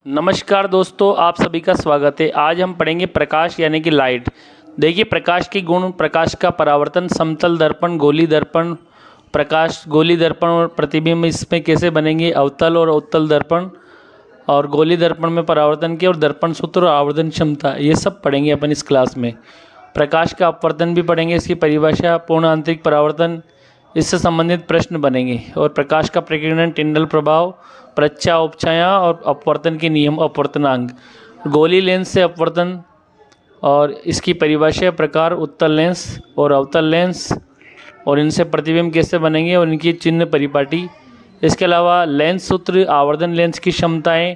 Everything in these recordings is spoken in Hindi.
नमस्कार दोस्तों, आप सभी का स्वागत है। आज हम पढ़ेंगे प्रकाश यानी कि लाइट। देखिए, प्रकाश के गुण, प्रकाश का परावर्तन, समतल दर्पण, गोली दर्पण, प्रकाश गोली दर्पण और प्रतिबिंब इसमें कैसे बनेंगे, अवतल और अवतल दर्पण और गोली दर्पण में परावर्तन के और दर्पण सूत्र और आवर्धन क्षमता, ये सब पढ़ेंगे अपन इस क्लास में। प्रकाश का अपवर्तन भी पढ़ेंगे, इसकी परिभाषा, पूर्ण आंतरिक परावर्तन, इससे संबंधित प्रश्न बनेंगे। और प्रकाश का प्रकीर्णन, टिंडल प्रभाव, प्रच्छा उपछाया और अपवर्तन के नियम, अपवर्तनांक, गोली लेंस से अपवर्तन और इसकी परिभाषा, प्रकार, उत्तल लेंस और अवतल लेंस और इनसे प्रतिबिंब कैसे बनेंगे और इनकी चिन्ह परिपाटी। इसके अलावा लेंस सूत्र, आवर्धन लेंस की क्षमताएं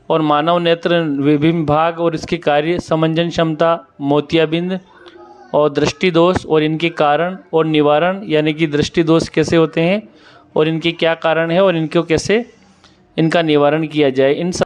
और मानव नेत्र विभिन्न भाग और इसके कार्य, समंजन क्षमता, मोतियाबिंद और दृष्टि दोष और इनके कारण और निवारण, यानी कि दृष्टि दोष कैसे होते हैं और इनके क्या कारण है और इनको कैसे इनका निवारण किया जाए। इन सब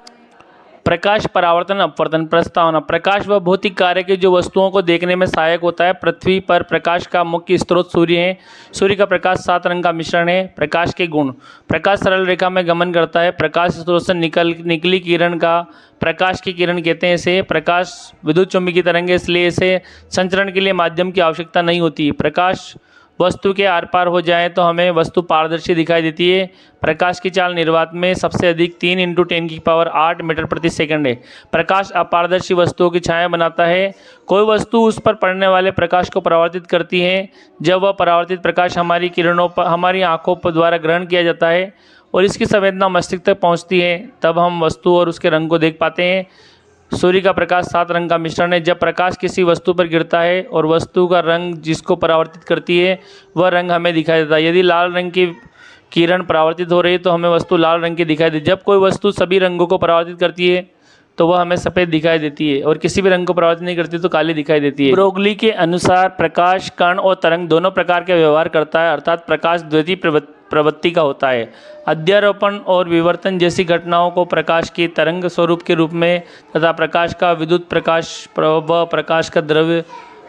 प्रकाश परावर्तन अपवर्तन प्रस्तावना। प्रकाश वह भौतिक कार्य के जो वस्तुओं को देखने में सहायक होता है। पृथ्वी पर प्रकाश का मुख्य स्रोत सूर्य है। सूर्य का प्रकाश 7 रंग का मिश्रण है। प्रकाश के गुण, प्रकाश सरल रेखा में गमन करता है। प्रकाश स्रोत से निकली किरण का प्रकाश की किरण कहते हैं। इसे प्रकाश विद्युत चुम्बकीय तरंग है, इसलिए इसे संचरण के लिए माध्यम की आवश्यकता नहीं होती। प्रकाश वस्तु के आर पार हो जाए तो हमें वस्तु पारदर्शी दिखाई देती है। प्रकाश की चाल निर्वात में सबसे अधिक 3 × 10⁸ मीटर प्रति सेकंड है। प्रकाश अपारदर्शी वस्तुओं की छाया बनाता है। कोई वस्तु उस पर पड़ने वाले प्रकाश को परावर्तित करती है। जब वह परावर्तित प्रकाश हमारी किरणों पर, हमारी आंखों पर द्वारा ग्रहण किया जाता है और इसकी संवेदना मस्तिष्क तक पहुंचती है, तब हम वस्तु और उसके रंग को देख पाते हैं। सूर्य का प्रकाश 7 रंग का मिश्रण है। जब प्रकाश किसी वस्तु पर गिरता है और वस्तु का रंग जिसको परावर्तित करती है वह रंग हमें दिखाई देता है। यदि लाल रंग की किरण परावर्तित हो रही है तो हमें वस्तु लाल रंग की दिखाई देती है। जब कोई वस्तु सभी रंगों को परावर्तित करती है तो वह हमें सफ़ेद दिखाई देती है और किसी भी रंग को परावर्तित नहीं करती तो काली दिखाई देती है। ब्रोगली के अनुसार प्रकाश कण और तरंग दोनों प्रकार के व्यवहार करता है, अर्थात प्रकाश द्वितीय प्रवृत्ति का होता है। अध्यारोपण और विवर्तन जैसी घटनाओं को प्रकाश की तरंग स्वरूप के रूप में तथा प्रकाश का विद्युत प्रकाश व प्रकाश का द्रव्य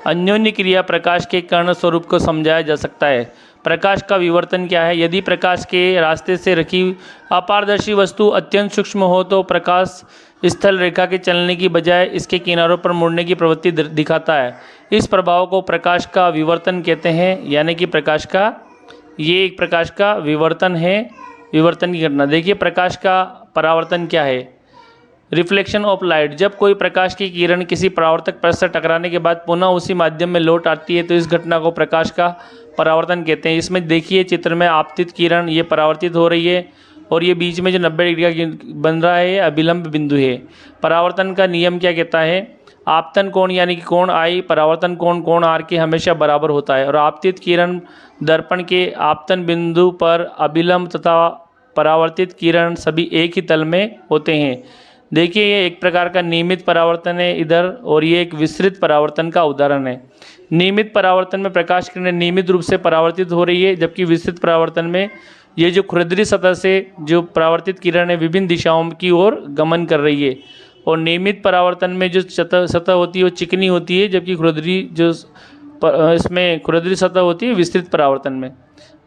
अन्योन्य क्रिया प्रकाश के कण स्वरूप को समझाया जा सकता है। प्रकाश का विवर्तन क्या है? यदि प्रकाश के रास्ते से रखी अपारदर्शी वस्तु अत्यंत सूक्ष्म हो तो प्रकाश स्थल रेखा के चलने की बजाय इसके किनारों पर मुड़ने की प्रवृत्ति दिखाता है। इस प्रभाव को प्रकाश का विवर्तन कहते हैं, यानी कि प्रकाश का ये एक प्रकाश का विवर्तन है, विवर्तन की घटना। देखिए, प्रकाश का परावर्तन क्या है? Reflection of light. जब कोई प्रकाश की किरण किसी परावर्तक पृष्ठ से टकराने के बाद पुनः उसी माध्यम में लौट आती है तो इस घटना को प्रकाश का परावर्तन कहते हैं। इसमें देखिए चित्र में आपतित किरण ये परावर्तित हो रही है और ये बीच में जो 90 डिग्री का बन रहा है अभिलंब बिंदु है। परावर्तन का नियम क्या कहता है? आपतन कोण यानी कि कोण आई, परावर्तन कोण आर के हमेशा बराबर होता है और आपतित किरण दर्पण के आपतन बिंदु पर अभिलंब तथा परावर्तित किरण सभी एक ही तल में होते हैं। देखिए, ये एक प्रकार का नियमित परावर्तन है इधर और ये एक विस्तृत परावर्तन का उदाहरण है। नियमित परावर्तन में प्रकाश किरणें नियमित रूप से परावर्तित हो रही है, जबकि विस्तृत परावर्तन में ये जो खुरदरी सतह से जो परावर्तित किरणें विभिन्न दिशाओं की ओर गमन कर रही है। और नियमित परावर्तन में जो सतह होती है वो चिकनी होती है, जबकि खुरदरी जो इसमें खुरदरी सतह होती है विस्तृत परावर्तन में।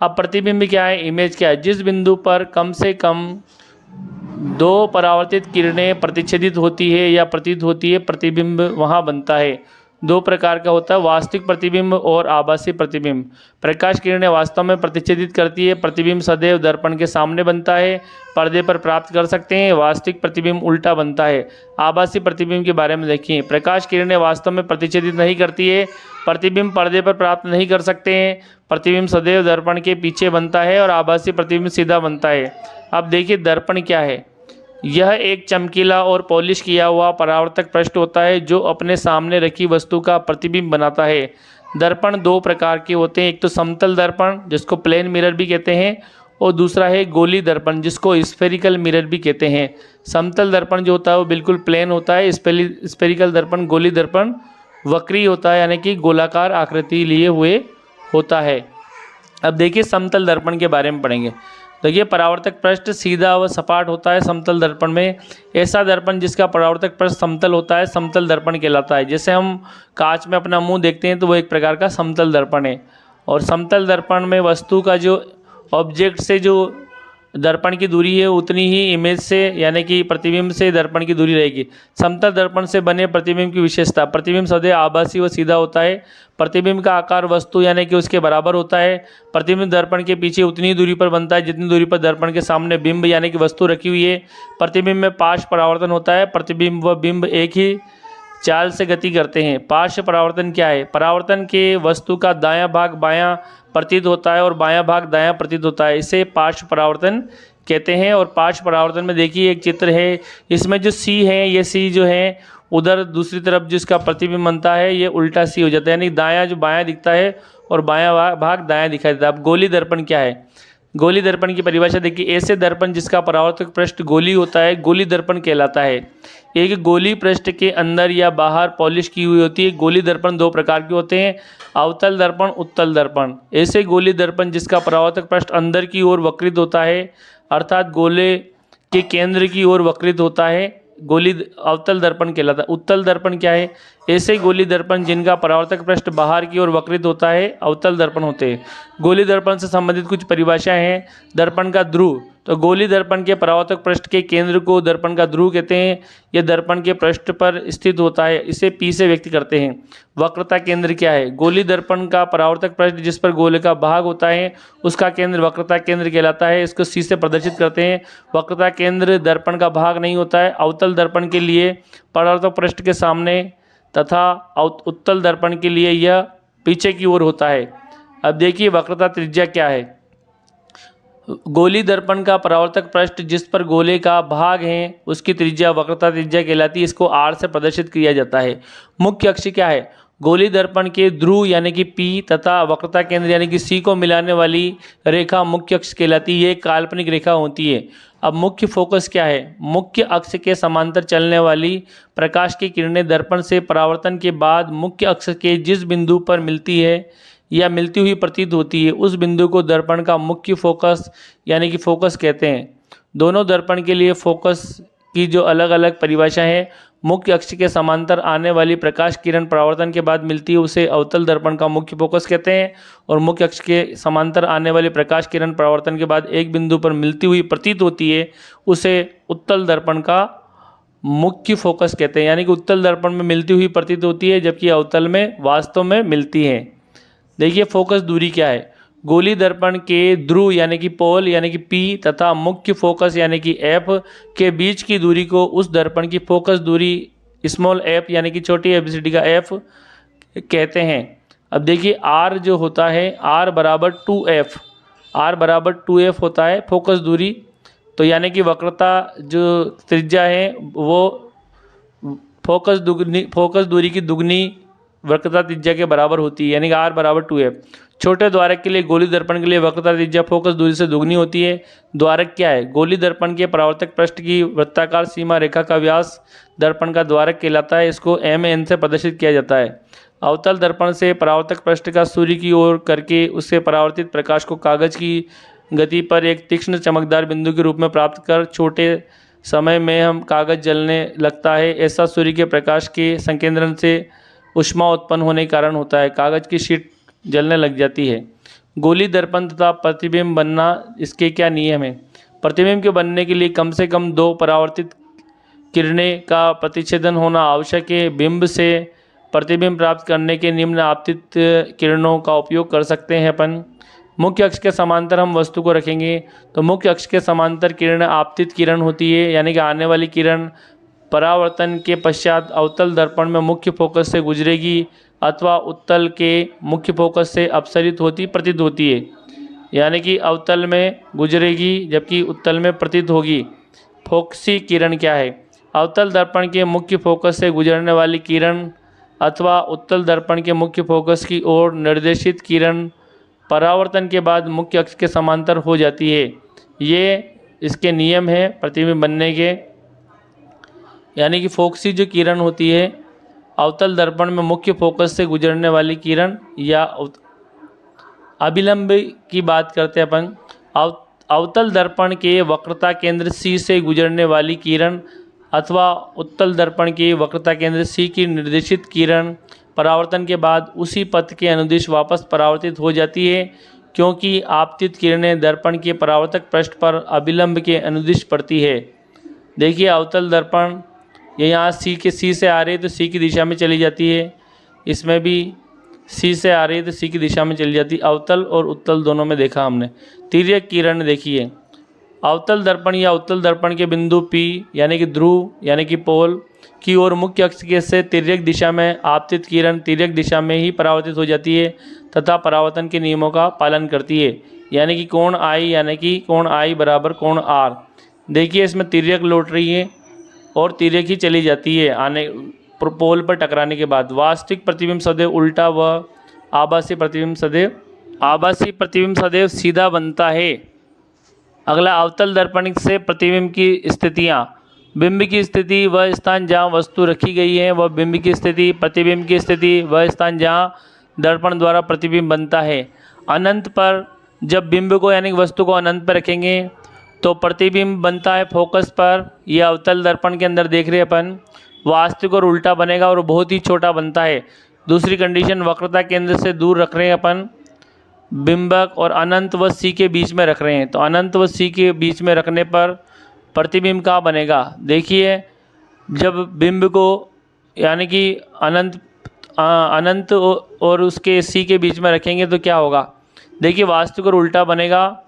अब प्रतिबिंब क्या है, इमेज क्या है? जिस बिंदु पर कम से कम 2 परावर्तित किरणें प्रतिच्छेदित होती है या प्रतीत होती है, प्रतिबिंब वहाँ बनता है। 2 प्रकार का होता है, वास्तविक प्रतिबिंब और आभासी प्रतिबिंब। प्रकाश किरणें वास्तव में प्रतिच्छेदित करती है। प्रतिबिंब सदैव दर्पण के सामने बनता है, पर्दे पर प्राप्त कर सकते हैं। वास्तविक प्रतिबिंब उल्टा बनता है। आभासी प्रतिबिंब के बारे में देखिए। प्रकाश किरणें वास्तव में प्रतिच्छेदित नहीं करती है, प्रतिबिंब पर्दे पर प्राप्त नहीं कर सकते हैं। प्रतिबिंब सदैव दर्पण के पीछे बनता है और आभासी प्रतिबिंब सीधा बनता है। अब देखिए, दर्पण क्या है? यह एक चमकीला और पॉलिश किया हुआ परावर्तक पृष्ठ होता है जो अपने सामने रखी वस्तु का प्रतिबिंब बनाता है। दर्पण 2 प्रकार के होते हैं, एक तो समतल दर्पण जिसको प्लेन मिरर भी कहते हैं और दूसरा है गोली दर्पण जिसको स्फेरिकल मिरर भी कहते हैं। समतल दर्पण जो होता है वो बिल्कुल प्लेन होता है। स्फेरिकल दर्पण, गोली दर्पण वक्री होता है, यानी कि गोलाकार आकृति लिए हुए होता है। अब देखिए, समतल दर्पण के बारे में पढ़ेंगे। देखिए, परावर्तक पृष्ठ सीधा व सपाट होता है समतल दर्पण में। ऐसा दर्पण जिसका परावर्तक पृष्ठ समतल होता है समतल दर्पण कहलाता है। जैसे हम कांच में अपना मुंह देखते हैं तो वो एक प्रकार का समतल दर्पण है। और समतल दर्पण में वस्तु का जो ऑब्जेक्ट से जो दर्पण की दूरी है उतनी ही इमेज से यानी कि प्रतिबिंब से दर्पण की दूरी रहेगी। समतल दर्पण से बने प्रतिबिंब की विशेषता, प्रतिबिंब सदैव आभासी व सीधा होता है। प्रतिबिंब का आकार वस्तु यानी कि उसके बराबर होता है। प्रतिबिंब दर्पण के पीछे उतनी ही दूरी पर बनता है जितनी दूरी पर दर्पण के सामने बिंब यानी कि वस्तु रखी हुई है। प्रतिबिंब में पार्श्व परावर्तन होता है। प्रतिबिंब व बिंब एक ही चाल से गति करते हैं। पार्श्व परावर्तन क्या है? परावर्तन के वस्तु का दायां भाग बायां प्रतीत होता है और बायां भाग दायां प्रतीत होता है, इसे पार्श्व परावर्तन कहते हैं। और पार्श्व परावर्तन में देखिए एक चित्र है, इसमें जो सी है, ये सी जो है उधर दूसरी तरफ जिसका प्रतिबिंब बनता है ये उल्टा सी हो जाता है, यानी दायां जो बायां दिखता है और बायां भाग दायां दिखाई देता है। अब गोली दर्पण क्या है? गोली दर्पण की परिभाषा देखिए, ऐसे दर्पण जिसका परावर्तक पृष्ठ गोली होता है गोली दर्पण कहलाता है। एक गोली पृष्ठ के अंदर या बाहर पॉलिश की हुई होती है। गोली दर्पण दो प्रकार के होते हैं, अवतल दर्पण, उत्तल दर्पण। ऐसे गोली दर्पण जिसका परावर्तक पृष्ठ अंदर की ओर वक्रित होता है अर्थात गोले के केंद्र की ओर वक्रित होता है, गोली अवतल दर्पण कहलाता है। उत्तल दर्पण क्या है? ऐसे गोली दर्पण जिनका परावर्तक पृष्ठ बाहर की ओर वक्रित होता है अवतल दर्पण होते हैं। गोली दर्पण से संबंधित कुछ परिभाषाएं हैं। दर्पण का ध्रुव, तो गोली दर्पण के परावर्तक पृष्ठ के केंद्र को दर्पण का ध्रुव कहते हैं। यह दर्पण के पृष्ठ पर स्थित होता है, इसे पी से व्यक्त करते हैं। वक्रता केंद्र क्या है? गोली दर्पण का परावर्तक पृष्ठ जिस पर गोले का भाग होता है उसका केंद्र वक्रता केंद्र कहलाता है, इसको सी से प्रदर्शित करते हैं। वक्रता केंद्र दर्पण का भाग नहीं होता है। अवतल दर्पण के लिए परावर्तक पृष्ठ के सामने तथा उत्तल दर्पण के लिए यह पीछे की ओर होता है। अब देखिए वक्रता त्रिज्या क्या है? गोली दर्पण का परावर्तक पृष्ठ जिस पर गोले का भाग है उसकी त्रिज्या वक्रता त्रिज्या कहलाती है, इसको आर से प्रदर्शित किया जाता है। मुख्य अक्ष क्या है? गोली दर्पण के ध्रुव यानी कि पी तथा वक्रता केंद्र यानी कि सी को मिलाने वाली रेखा मुख्य अक्ष कहलाती है। ये काल्पनिक रेखा होती है। अब मुख्य फोकस क्या है? मुख्य अक्ष के समांतर चलने वाली प्रकाश की किरणें दर्पण से परावर्तन के बाद मुख्य अक्ष के जिस बिंदु पर मिलती है या मिलती हुई प्रतीत होती है उस बिंदु को दर्पण का मुख्य फोकस यानी कि फोकस कहते हैं। दोनों दर्पण के लिए फोकस की जो अलग अलग परिभाषा है, मुख्य अक्ष के समांतर आने वाली प्रकाश किरण परावर्तन के बाद मिलती है उसे अवतल दर्पण का मुख्य फोकस कहते हैं, और मुख्य अक्ष के समांतर आने वाली प्रकाश किरण परावर्तन के बाद एक बिंदु पर मिलती हुई प्रतीत होती है उसे उत्तल दर्पण का मुख्य फोकस कहते हैं। यानी कि उत्तल दर्पण में मिलती हुई प्रतीत होती है जबकि अवतल में वास्तव में मिलती है। देखिए फोकस दूरी क्या है? गोली दर्पण के ध्रुव यानी कि पोल यानी कि पी तथा मुख्य फोकस यानी कि एफ के बीच की दूरी को उस दर्पण की फोकस दूरी स्मॉल एफ यानी कि छोटी एबीसीडी का एफ कहते हैं। अब देखिए आर जो होता है आर बराबर 2f, आर बराबर 2f होता है फोकस दूरी। तो यानी कि वक्रता जो त्रिज्या है वो फोकस दूरी की दुगनी वक्रता त्रिज्या के बराबर होती है, यानी कि आर बराबर 2f। छोटे द्वारक के लिए गोली दर्पण के लिए वक्रता त्रिज्या फोकस दूरी से दुगनी होती है। द्वारक क्या है? गोली दर्पण के परावर्तक पृष्ठ की वृत्ताकार सीमा रेखा का व्यास दर्पण का द्वारक कहलाता है, इसको m/n से प्रदर्शित किया जाता है। अवतल दर्पण से परावर्तक पृष्ठ का सूर्य की ओर करके उससे परावर्तित प्रकाश को कागज की गति पर एक तीक्ष्ण चमकदार बिंदु के रूप में प्राप्त कर छोटे समय में हम कागज जलने लगता है। ऐसा सूर्य के प्रकाश के संकेंद्रण से ऊष्मा उत्पन्न होने के कारण होता है, कागज की शीट जलने लग जाती है। गोली दर्पण तथा प्रतिबिंब बनना, इसके क्या नियम हैं? प्रतिबिंब के बनने के लिए कम से कम 2 परावर्तित किरणें का प्रतिच्छेदन होना आवश्यक है। बिंब से प्रतिबिंब प्राप्त करने के निम्न आपतित किरणों का उपयोग कर सकते हैं अपन। मुख्य अक्ष के समांतर हम वस्तु को रखेंगे तो मुख्य अक्ष के समांतर किरण आपतित किरण होती है, यानी कि आने वाली किरण परावर्तन के पश्चात अवतल दर्पण में मुख्य फोकस से गुजरेगी अथवा उत्तल के मुख्य फोकस से अपसरित होती प्रतीत होती है, यानी कि अवतल में गुजरेगी जबकि उत्तल में प्रतीत होगी। फोकसी किरण क्या है? अवतल दर्पण के मुख्य फोकस से गुजरने वाली किरण अथवा उत्तल दर्पण के मुख्य फोकस की ओर निर्देशित किरण परावर्तन के बाद मुख्य अक्ष के समांतर हो जाती है। ये इसके नियम हैं प्रतिबिंब बनने के। यानी कि फोकसी जो किरण होती है अवतल दर्पण में मुख्य फोकस से गुजरने वाली किरण, या अभिलंब की बात करते हैं अपन, अवतल दर्पण के वक्रता केंद्र सी से गुजरने वाली किरण अथवा उत्तल दर्पण के वक्रता केंद्र सी की निर्देशित किरण परावर्तन के बाद उसी पथ के अनुदिश वापस परावर्तित हो जाती है। क्योंकि आपतित किरणें दर्पण के परावर्तक पृष्ठ पर अभिलंब के अनुदिश पड़ती है। देखिए अवतल दर्पण, ये यहाँ सी से आ रही है तो सी की दिशा में चली जाती है, इसमें भी सी से आ रही है तो सी की दिशा में चली जाती है। अवतल और उत्तल दोनों में देखा हमने। तिर्यक किरण देखिए, अवतल दर्पण या उत्तल दर्पण के बिंदु P यानी कि ध्रुव यानी कि पोल की ओर मुख्य अक्ष के से तिर्यक दिशा में आपतित किरण तिर्यक दिशा में ही परावर्तित हो जाती है तथा परावर्तन के नियमों का पालन करती है, यानी कि कोण I यानी कि कोण I बराबर कोण R। देखिए इसमें तिर्यक लौट रही है और तिर्यक ही चली जाती है आने पोल पर टकराने के बाद। वास्तविक प्रतिबिंब सदैव उल्टा व आभासी प्रतिबिंब सदैव सीधा बनता है। अगला अवतल दर्पण से प्रतिबिंब की स्थितियाँ। बिंब की स्थिति वह स्थान जहाँ वस्तु रखी गई है, वह बिंब की स्थिति। प्रतिबिंब की स्थिति वह स्थान जहाँ दर्पण द्वारा प्रतिबिंब बनता है। अनंत पर जब बिंब को यानी वस्तु को अनंत पर रखेंगे तो प्रतिबिंब बनता है फोकस पर। यह अवतल दर्पण के अंदर देख रहे हैं अपन। वास्तविक और उल्टा बनेगा और बहुत ही छोटा बनता है। दूसरी कंडीशन, वक्रता केंद्र से दूर रख रहे हैं अपन बिंबक और अनंत व सी के बीच में रख रहे हैं, तो अनंत व सी के बीच में रखने पर प्रतिबिंब कहाँ बनेगा। देखिए जब बिंब को यानी कि अनंत और उसके सी के बीच में रखेंगे तो क्या होगा। देखिए वास्तविक और उल्टा बनेगा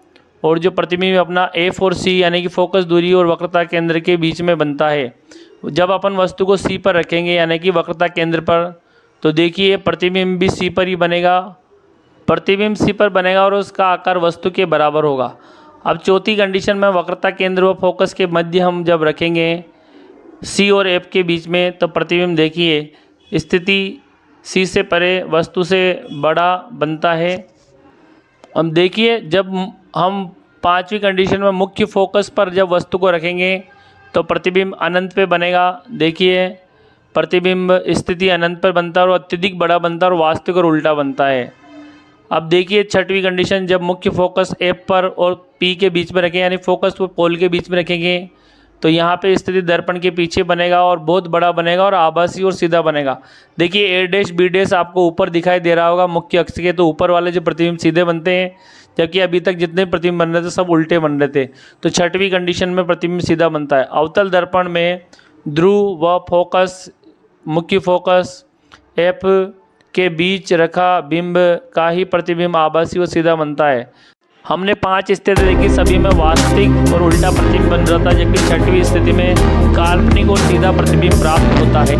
और जो प्रतिबिंब अपना F और C यानी कि फोकस दूरी और वक्रता केंद्र के बीच में बनता है। जब अपन वस्तु को C पर रखेंगे यानी कि वक्रता केंद्र पर, तो देखिए प्रतिबिंब भी C पर ही बनेगा। प्रतिबिंब C पर बनेगा और उसका आकार वस्तु के बराबर होगा। अब चौथी कंडीशन में वक्रता केंद्र व फोकस के मध्य हम जब रखेंगे C और F के बीच में, तो प्रतिबिंब देखिए स्थिति C से परे वस्तु से बड़ा बनता है। अब देखिए जब हम पांचवी कंडीशन में मुख्य फोकस पर जब वस्तु को रखेंगे तो प्रतिबिंब अनंत पे बनेगा। देखिए प्रतिबिंब स्थिति अनंत पर बनता है और अत्यधिक बड़ा बनता है और वास्तविक और उल्टा बनता है। अब देखिए छठवीं कंडीशन, जब मुख्य फोकस F पर और P के बीच में रखें यानी फोकस को पोल के बीच में रखेंगे तो यहाँ पे स्थिति दर्पण के पीछे बनेगा और बहुत बड़ा बनेगा और आभासी और सीधा बनेगा। देखिए A' B' आपको ऊपर दिखाई दे रहा होगा मुख्य अक्ष के, तो ऊपर वाले जो प्रतिबिंब सीधे बनते हैं, जबकि अभी तक जितने प्रतिबिंब बन रहे थे सब उल्टे बन रहे थे। तो छठवीं कंडीशन में प्रतिबिंब सीधा बनता है। अवतल दर्पण में ध्रुव व फोकस मुख्य फोकस F के बीच रखा बिंब का ही प्रतिबिंब आभासी और सीधा बनता है। हमने 5 स्थिति देखी, सभी में वास्तविक और उल्टा प्रतिबिंब बन रहा था, जबकि छठवीं स्थिति में काल्पनिक और सीधा प्रतिबिंब प्राप्त होता है।